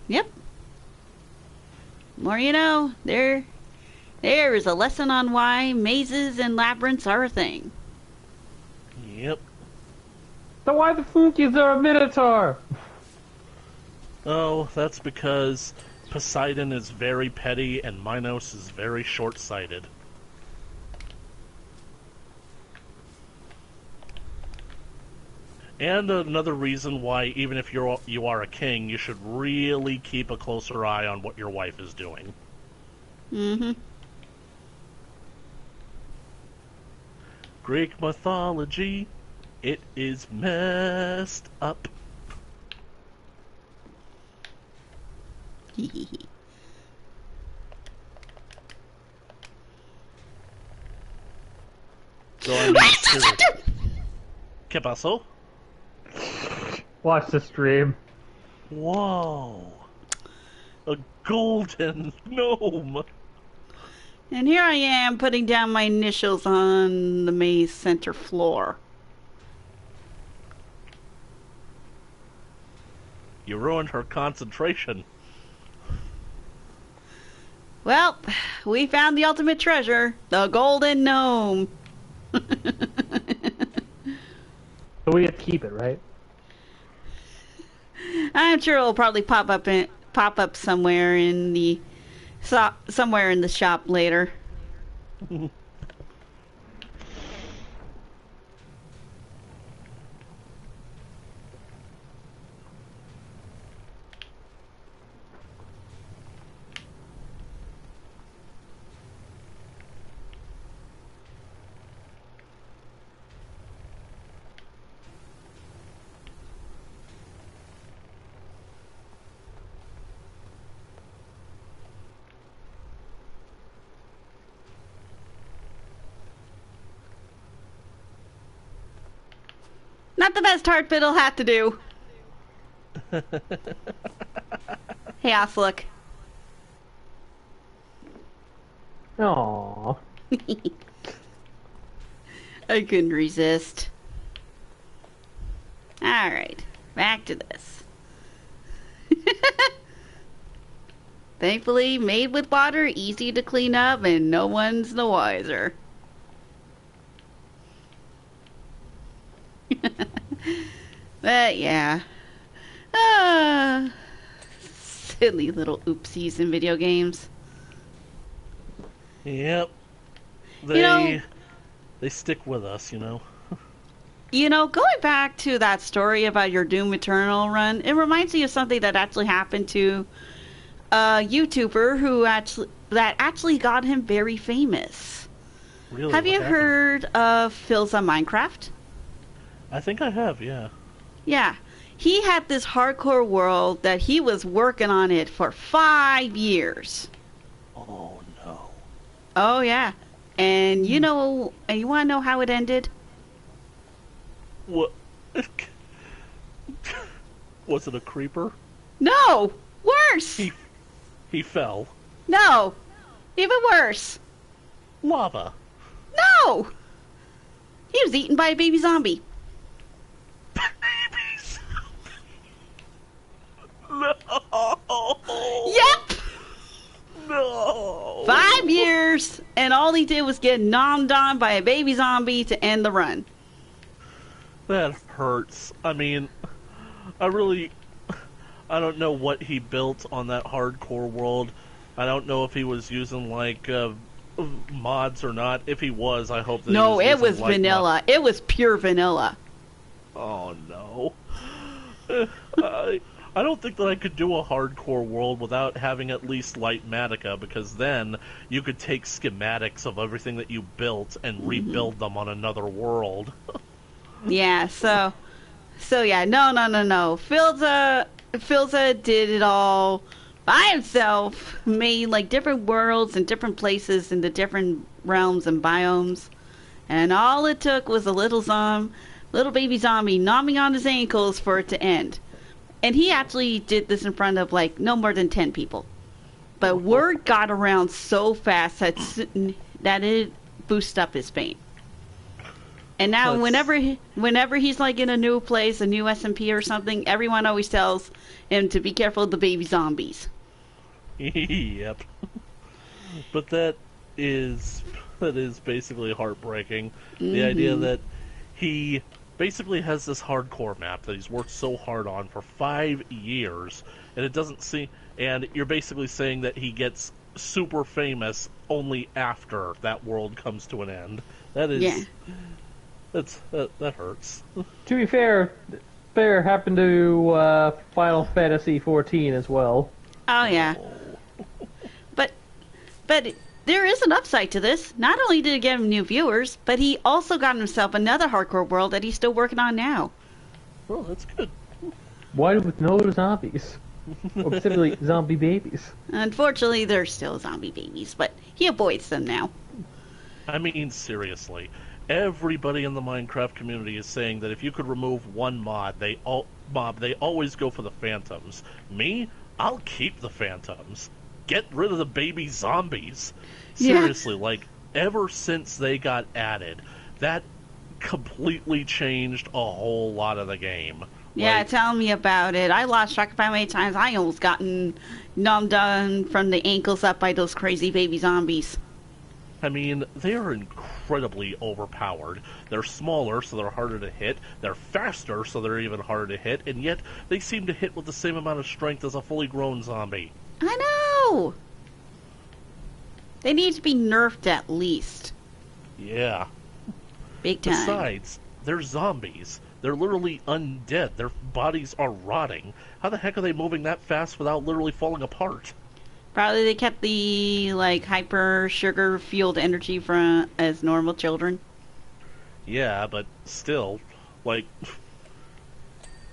A: Yep. More you know, there is a lesson on why mazes and labyrinths are a thing.
C: Yep.
B: So why the fuck is there a Minotaur?
C: Oh, that's because Poseidon is very petty and Minos is very short-sighted. And another reason why, even if you are a king, you should really keep a closer eye on what your wife is doing.
A: Mm-hmm.
C: Greek mythology, it is messed up. So I mean, ¿Qué pasó?
B: Watch the stream.
C: Whoa. A golden gnome.
A: And here I am putting down my initials on the maze center floor.
C: You ruined her concentration.
A: Well, we found the ultimate treasure, the golden gnome.
B: So we have to keep it, right?
A: I'm sure it'll probably pop up somewhere in the shop later. Not the best heart fiddle have to do. Hey, Oslick.
B: Aww.
A: I couldn't resist. Alright, back to this. Thankfully, made with water, easy to clean up, and no one's the wiser. But yeah. Silly little oopsies in video games.
C: Yep. They stick with us, you know.
A: You know, going back to that story about your Doom Eternal run, it reminds me of something that actually happened to a YouTuber who actually got him very famous.
C: Really?
A: Have you
C: What happened?
A: heard of Phil's on Minecraft?
C: I think I have, yeah.
A: Yeah. He had this hardcore world that he was working on it for 5 years.
C: Oh, no.
A: Oh, yeah. And you know, and you want to know how it ended?
C: What? Was it a creeper?
A: No! Worse!
C: He fell.
A: No! Even worse!
C: Lava.
A: No! He was eaten by a baby zombie.
C: Babies. No.
A: Yep!
C: No.
A: 5 years, and all he did was get nommed on by a baby zombie to end the run.
C: That hurts. I mean, I don't know what he built on that hardcore world. I don't know if he was using, like, mods or not. If he was, I hope that
A: No,
C: he
A: it was
C: using, like,
A: vanilla. It was pure vanilla.
C: Oh, no. I don't think that I could do a hardcore world without having at least Lightmatica, because then you could take schematics of everything that you built and rebuild them on another world.
A: Yeah, so yeah, no. Philza did it all by himself made like different worlds and different places in the different realms and biomes, and all it took was a little baby zombie gnawing on his ankles for it to end. And he actually did this in front of like no more than 10 people. But word got around so fast that it boosted up his fame. And now whenever he's like in a new place, a new SMP or something, everyone always tells him to be careful of the baby zombies.
C: Yep. But that is basically heartbreaking. The idea that he basically has this hardcore map that he's worked so hard on for 5 years, and it doesn't seem. And you're basically saying that he gets super famous only after that world comes to an end. That is.
A: Yeah.
C: That hurts.
B: To be fair, happened to Final Fantasy XIV as well.
A: Oh yeah. But there is an upside to this. Not only did it get him new viewers, but he also got himself another hardcore world that he's still working on now.
C: Well, that's good.
B: Why with no zombies? Or specifically, zombie babies.
A: Unfortunately, there's still zombie babies, but he avoids them now.
C: I mean, seriously. Everybody in the Minecraft community is saying that if you could remove one mob, they always go for the phantoms. Me, I'll keep the phantoms. Get rid of the baby zombies. Seriously, like, ever since they got added, that completely changed a whole lot of the game.
A: Yeah,
C: Like,
A: tell me about it. I lost track of how many times I almost gotten numbed on from the ankles up by those crazy baby zombies.
C: I mean, they are incredibly overpowered. They're smaller, so they're harder to hit. They're faster, so they're even harder to hit. And yet, they seem to hit with the same amount of strength as a fully grown zombie.
A: I know! They need to be nerfed at least.
C: Yeah.
A: Big time.
C: Besides, they're zombies. They're literally undead. Their bodies are rotting. How the heck are they moving that fast without literally falling apart?
A: Probably they kept the, like, hyper sugar-fueled energy from as normal children.
C: Yeah, but still, like,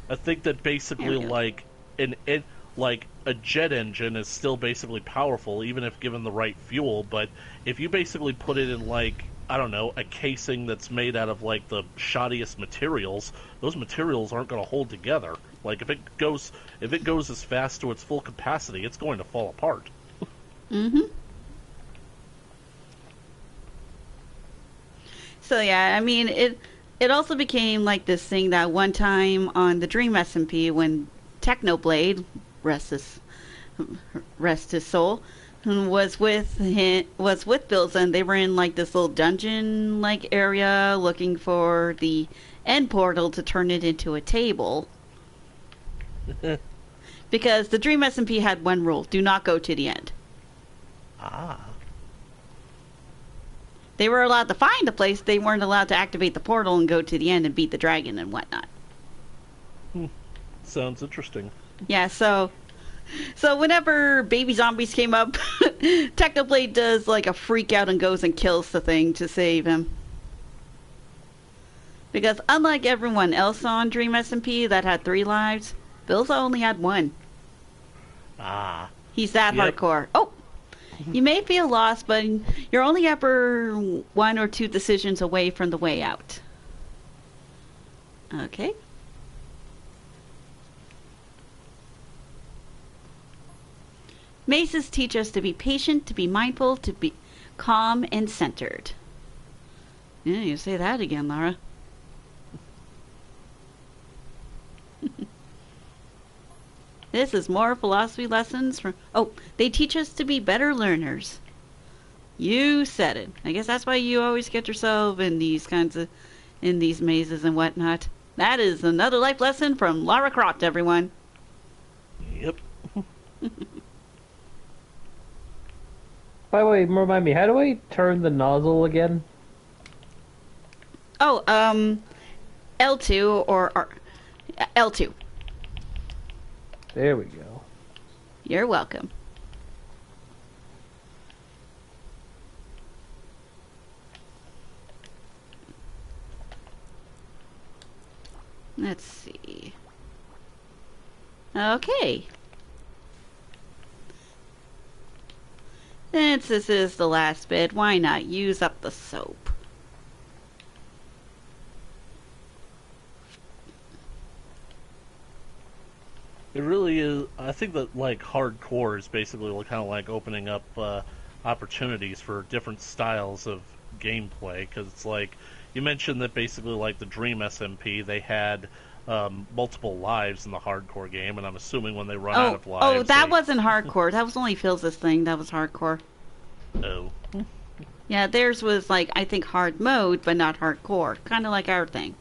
C: I think that basically, like, a jet engine is still basically powerful, even if given the right fuel, but if you basically put it in, like, I don't know, a casing that's made out of, like, the shoddiest materials, those materials aren't going to hold together. Like, if it goes as fast to its full capacity, it's going to fall apart.
A: Mm-hmm. So, yeah, I mean, it also became, like, this thing that one time on the Dream SMP when Technoblade, rest his soul, was with Bilza, and they were in like this little dungeon like area looking for the end portal to turn it into a table. Because the Dream SMP had one rule: do not go to the end.
C: Ah.
A: They were allowed to find the place, they weren't allowed to activate the portal and go to the end and beat the dragon and whatnot.
C: Sounds interesting.
A: Yeah, so whenever baby zombies came up, Technoblade does like a freak out and goes and kills the thing to save him. Because unlike everyone else on Dream SMP that had 3 lives, Bilza only had 1.
C: Ah.
A: He's that
C: Yep.
A: hardcore. Oh! You may feel lost, but you're only ever 1 or 2 decisions away from the way out. Okay. Mazes teach us to be patient, to be mindful, to be calm and centered. Yeah, you say that again, Lara. This is more philosophy lessons from... Oh, they teach us to be better learners. You said it. I guess that's why you always get yourself in these in these mazes and whatnot. That is another life lesson from Lara Croft, everyone.
C: Yep.
B: By the way, remind me, how do I turn the nozzle again?
A: Oh, L2 or L2.
B: There we go.
A: You're welcome. Let's see. Okay. Since this is the last bit, why not use up the soap?
C: It really is. I think that like hardcore is basically kind of like opening up opportunities for different styles of gameplay. Because it's like you mentioned that basically like the Dream SMP, they had multiple lives in the hardcore game, and I'm assuming when they run out of lives,
A: that wasn't hardcore. That was only Phil's thing. That was hardcore.
C: Oh.
A: Yeah, theirs was like I think hard mode, but not hardcore. Kind of like our thing.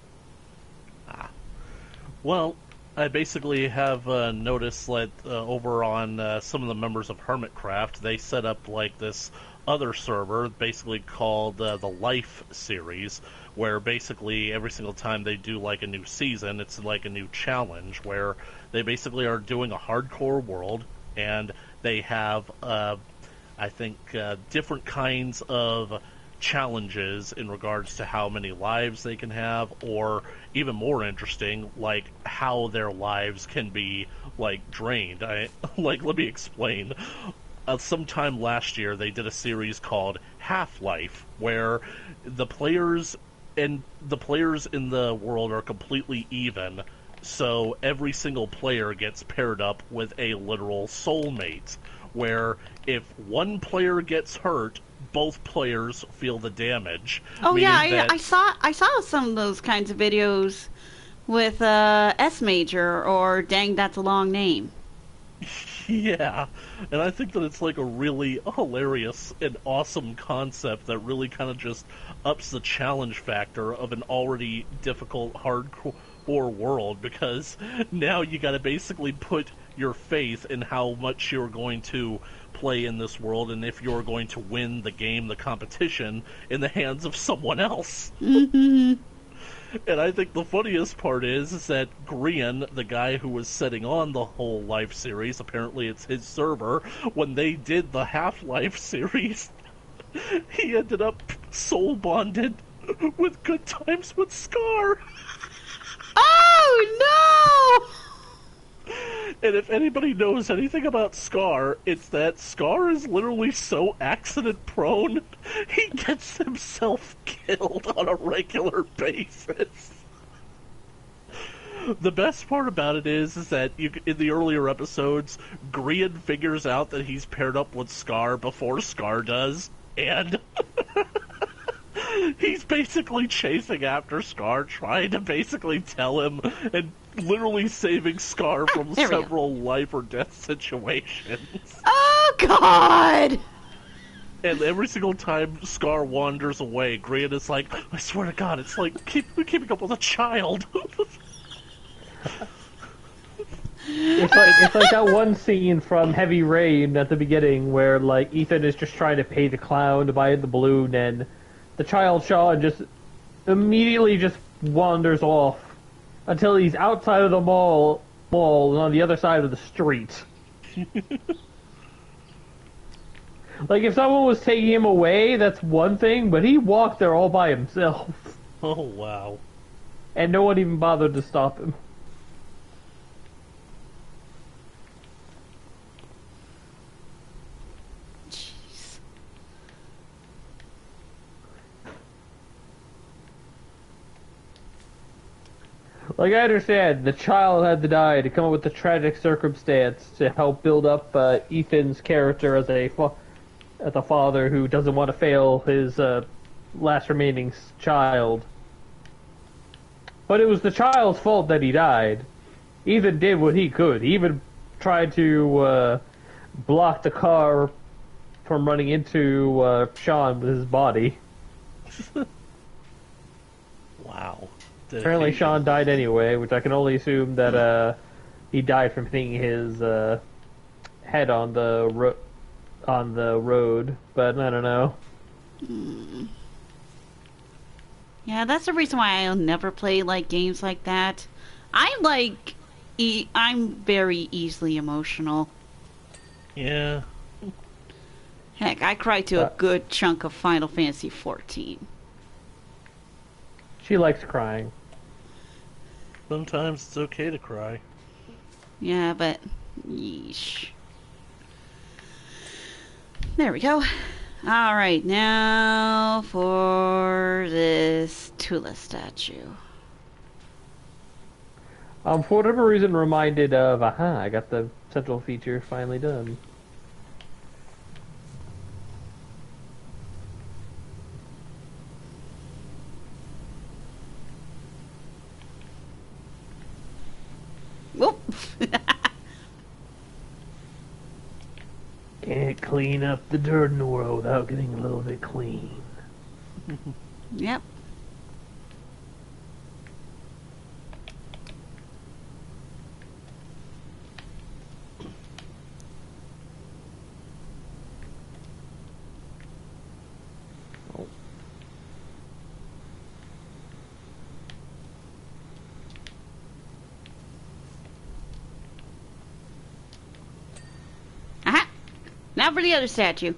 C: Well, I basically have noticed that over on some of the members of Hermitcraft, they set up like this other server, basically called the Life series, where basically every single time they do like a new season, it's like a new challenge, where they basically are doing a hardcore world, and they have, I think, different kinds of challenges in regards to how many lives they can have, or even more interesting, like how their lives can be like drained. Let me explain. Sometime last year they did a series called Half-Life, where the players in the world are completely even, so every single player gets paired up with a literal soulmate, where if one player gets hurt, both players feel the damage.
A: Oh yeah, I saw some of those kinds of videos with S Major or Dang That's a Long Name.
C: Yeah, and I think that it's like a really hilarious and awesome concept that really kind of just ups the challenge factor of an already difficult hardcore world, because now you got to basically put your faith in how much you're going to play in this world, and if you're going to win the game, the competition, in the hands of someone else.
A: Mm-hmm.
C: And I think the funniest part is that Grian, the guy who was setting on the whole Life series, apparently it's his server, when they did the Half-Life series, he ended up soul bonded with Good Times with Scar.
A: Oh no!
C: And if anybody knows anything about Scar, it's that Scar is literally so accident prone, he gets himself killed on a regular basis. The best part about it is that in the earlier episodes, Grian figures out that he's paired up with Scar before Scar does, and he's basically chasing after Scar, trying to basically tell him, and literally saving Scar from several life or death situations.
A: Oh God!
C: And every single time Scar wanders away, Grian is like, I swear to God, it's like keeping up with a child.
B: It's like that one scene from Heavy Rain at the beginning where like Ethan is just trying to pay the clown to buy the balloon, and the child Sean just immediately just wanders off until he's outside of the mall and on the other side of the street. Like, if someone was taking him away, that's one thing, but he walked there all by himself.
C: Oh, wow.
B: And no one even bothered to stop him.
A: Jeez.
B: Like, I understand, the child had to die to come up with the tragic circumstance to help build up Ethan's character as a father who doesn't want to fail his last remaining child. But it was the child's fault that he died. Ethan did what he could. He even tried to block the car from running into Sean with his body.
C: Wow.
B: Apparently Sean died anyway, which I can only assume that he died from hitting his head on the road, but I don't know.
A: Yeah, that's the reason why I'll never play like games like that. I'm very easily emotional.
C: Yeah.
A: Heck, I cried to a good chunk of Final Fantasy XIV.
B: She likes crying.
C: Sometimes it's okay to cry.
A: Yeah, but yeesh. There we go. All right, now for this Tula statue.
B: For whatever reason, reminded of, I got the central feature finally done.
A: Whoop.
B: Can't clean up the dirt in the world without getting a little bit clean.
A: Yep. Aha! Now for the other statue.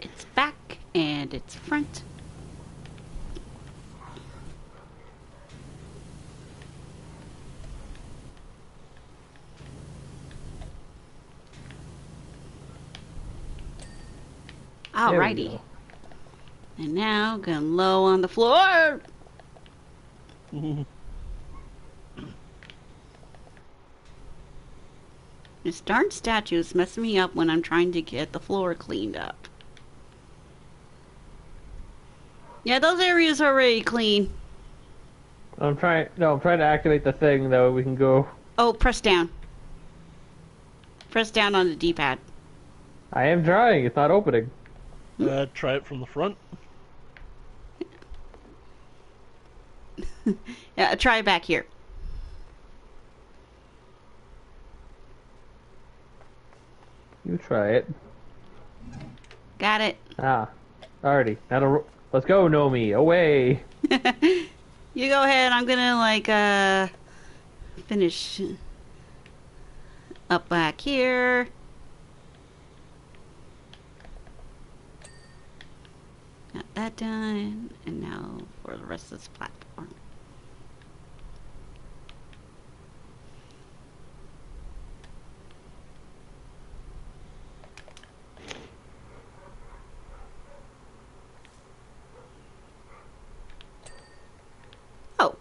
A: It's back and it's front. Alrighty. And now going low on the floor. This darn statue is messing me up when I'm trying to get the floor cleaned up. Yeah, those areas are already clean.
B: I'm trying to activate the thing though. We can go.
A: Oh, press down. Press down on the D-pad.
B: I am trying. It's not opening.
C: Try it from the front.
A: Yeah, try it back here.
B: You try it.
A: Got it.
B: Alrighty. Now let's go, Nomi. Away.
A: You go ahead. I'm gonna finish up back here. Got that done, and now for the rest of this platform. Oh.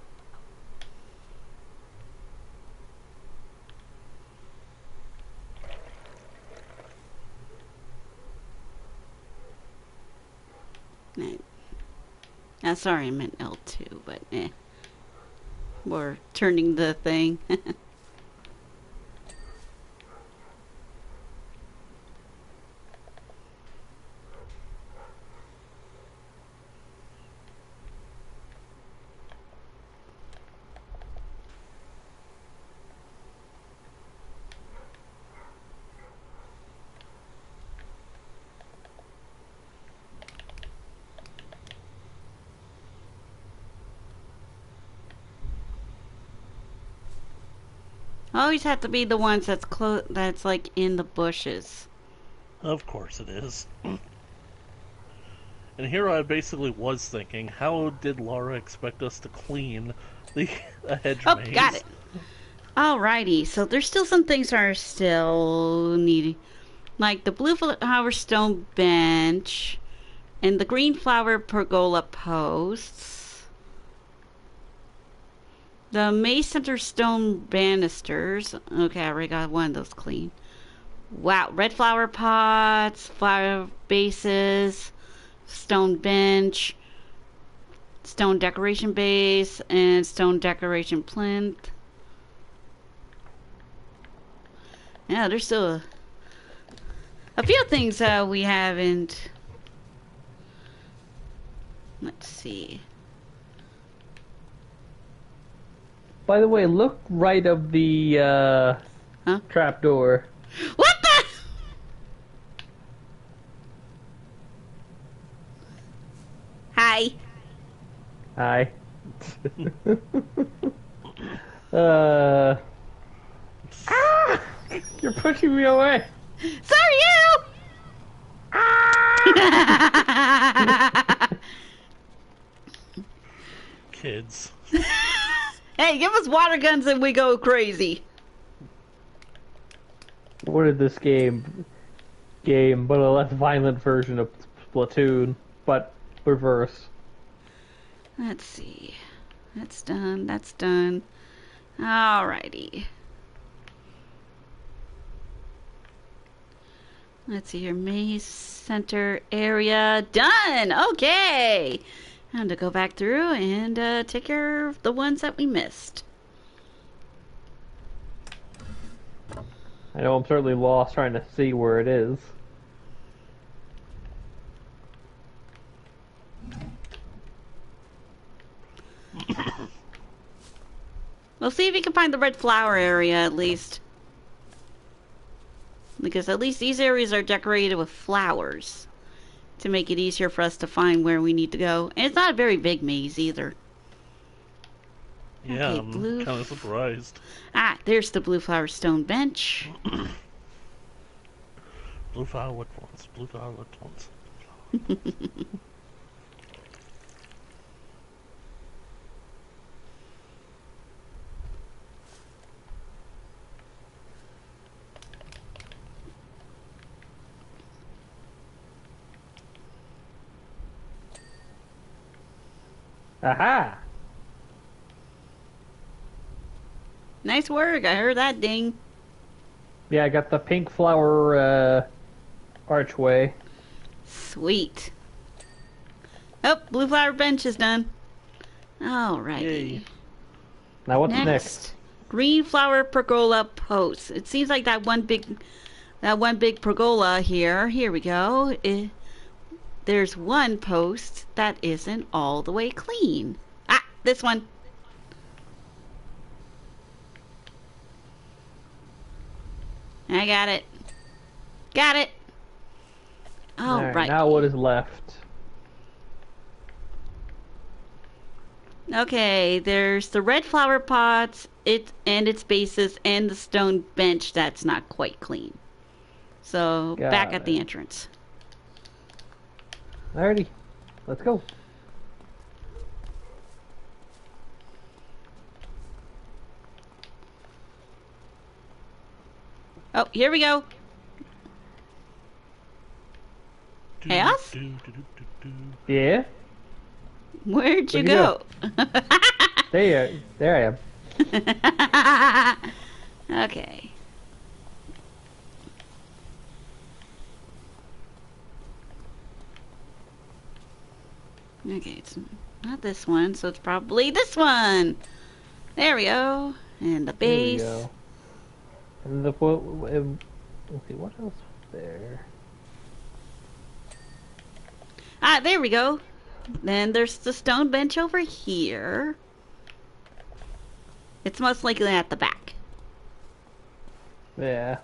A: Sorry, I meant L2, but We're turning the thing. Always have to be the ones that's like in the bushes.
C: Of course it is. And here I basically was thinking, how did Laura expect us to clean the hedge maze?
A: Got it. Alrighty, so there's still some things that are still needed. Like the blue flower stone bench and the green flower pergola posts. The maze center stone banisters. Okay, I already got one of those clean. Wow, red flower pots, flower bases, stone bench, stone decoration base, and stone decoration plinth. Yeah, there's still a few things we haven't. Let's see.
B: By the way, look right of the trapdoor.
A: What the? Hi.
B: Hi. Ah! You're pushing me away.
A: So are you!
C: Kids.
A: Hey, give us water guns and we go crazy.
B: What is this game, but a less violent version of Splatoon, but reverse.
A: Let's see. That's done. That's done. Alrighty. Let's see here. Maze center area. Done! Okay! Time to go back through and take care of the ones that we missed.
B: I know I'm certainly lost trying to see where it is.
A: We'll see if we can find the red flower area at least. Because at least these areas are decorated with flowers to make it easier for us to find where we need to go. And it's not a very big maze either.
C: Yeah,
A: Okay,
C: I'm
A: blue
C: kind of surprised.
A: Ah, there's the blue flower stone bench.
C: Blue flower looked once. Blue flower looked once.
B: Aha!
A: Nice work, I heard that ding.
B: Yeah, I got the pink flower archway.
A: Sweet. Oh, blue flower bench is done. Alrighty.
C: Yay.
B: Now what's next?
A: Green flower pergola post. It seems like that one big pergola here. Here we go. There's one post that isn't all the way clean. Ah, this one. I got it. Got it. All right.
B: Now what is left?
A: Okay, there's the red flower pots, and its bases, and the stone bench that's not quite clean. So back at the entrance.
B: Alrighty, let's go.
A: Oh, here we go. Chaos?
B: Yeah?
A: Where'd you
B: Where'd you
A: go?
B: There I am.
A: Okay. Okay, it's not this one, so it's probably this one. There we go. And the base.
B: There we go. And let's see, what else was there?
A: Ah, there we go. Then there's the stone bench over here. It's most likely at the back.
B: Yeah.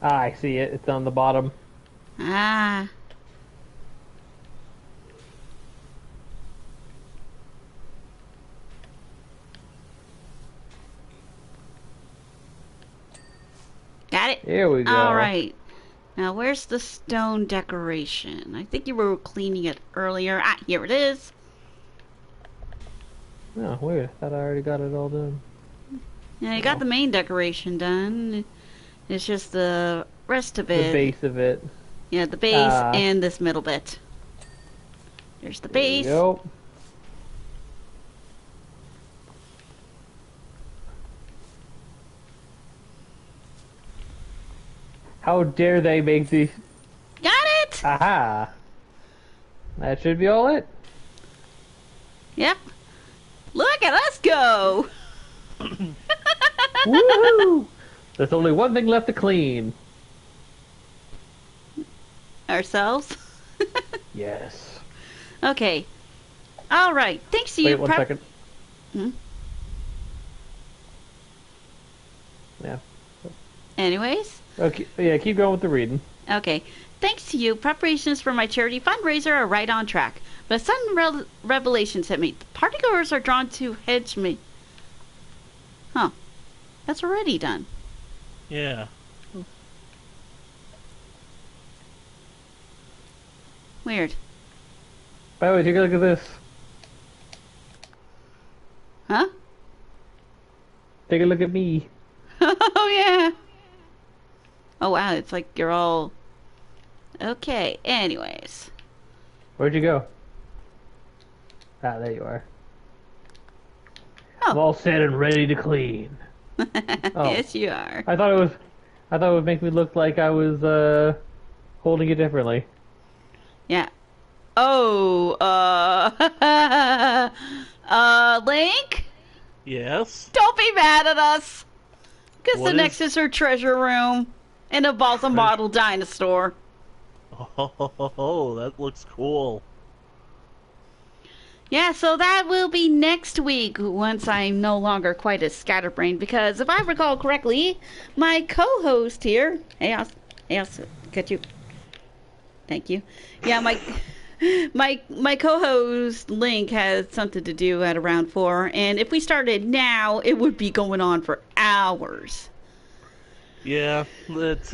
B: Ah, I see it. It's on the bottom.
A: Ah. Got it?
B: Here we go.
A: Alright. Now, where's the stone decoration? I think you were cleaning it earlier. Ah, here it is.
B: Oh, weird. I thought I already got it all done.
A: Yeah, you got the main decoration done. It's just the rest of it.
B: The base of it.
A: Yeah, the base and this middle bit. There's the base.
B: There you go. How dare they make these?
A: Got it!
B: Aha! That should be all it.
A: Yep. Look at us go!
B: Woohoo! There's only one thing left to clean.
A: Ourselves?
B: Yes.
A: Okay. Alright. Thanks to you.
B: Wait 1 second.
A: Hmm?
B: Yeah.
A: Anyways.
B: Okay. Yeah. Keep going with the reading.
A: Okay. Thanks to you, preparations for my charity fundraiser are right on track. But sudden revelations hit me. Partygoers are drawn to hedge me. Huh. That's already done.
C: Yeah.
A: Weird.
B: By the way, take a look at this.
A: Huh?
B: Take a look at me.
A: Oh, yeah. Oh, wow. It's like you're all... Okay. Anyways.
B: Where'd you go? Ah, there you are. I'm
A: Oh.
B: all set and ready to clean. Oh.
A: Yes, you are.
B: I thought it would make me look like I was holding it differently.
A: Yeah. Oh, Link?
C: Yes?
A: Don't be mad at us. Because the
C: What
A: next is her treasure room. And involves a model dinosaur.
C: Oh, that looks cool.
A: Yeah, so that will be next week once I'm no longer quite as scatterbrained. Because if I recall correctly, my co-host here... Hey, I'll get you. Thank you. Yeah, my co-host Link has something to do at around 4, and if we started now, it would be going on for hours.
C: Yeah, it's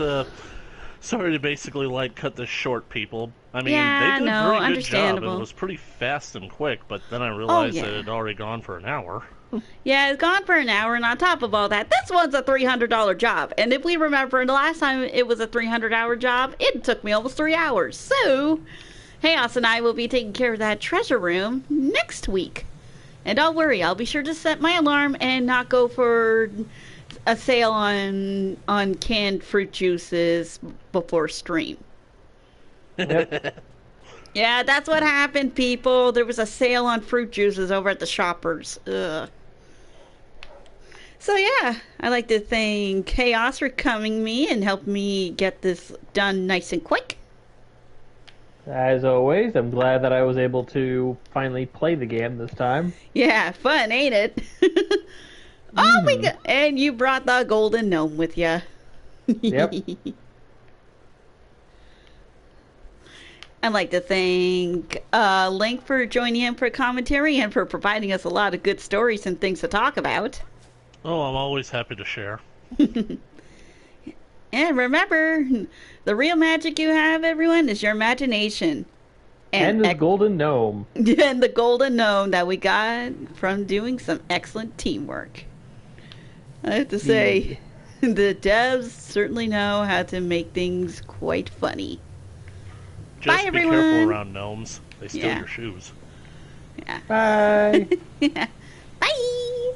C: sorry to basically like cut this short, people. I mean,
A: Yeah,
C: they did
A: no,
C: a very good job.
A: understandable.
C: It was pretty fast and quick, but then I realized
A: yeah.
C: that it had already gone for an hour.
A: Yeah, it's gone for an hour, and on top of all that, this one's a $300 job. And if we remember, the last time it was a 300-hour job, it took me almost 3 hours. So, Chaos and I will be taking care of that treasure room next week. And don't worry, I'll be sure to set my alarm and not go for a sale on canned fruit juices before stream.
B: Yep.
A: Yeah, that's what happened, people. There was a sale on fruit juices over at the Shoppers. Ugh. So yeah, I'd like to thank Chaos for coming me and helping me get this done nice and quick.
B: As always, I'm glad that I was able to finally play the game this time.
A: Yeah, fun, ain't it? Oh my god! And you brought the golden gnome with you.
B: Yep.
A: I'd like to thank Link for joining in for commentary and for providing us a lot of good stories and things to talk about.
C: Oh, I'm always happy to share.
A: And remember, the real magic you have, everyone, is your imagination.
B: And the golden gnome.
A: And the golden gnome that we got from doing some excellent teamwork. I have to say, the devs certainly know how to make things quite funny.
C: Just
A: Bye,
C: be
A: everyone.
C: careful around gnomes. They steal
A: Yeah.
C: your shoes.
A: Yeah.
B: Bye.
A: Bye.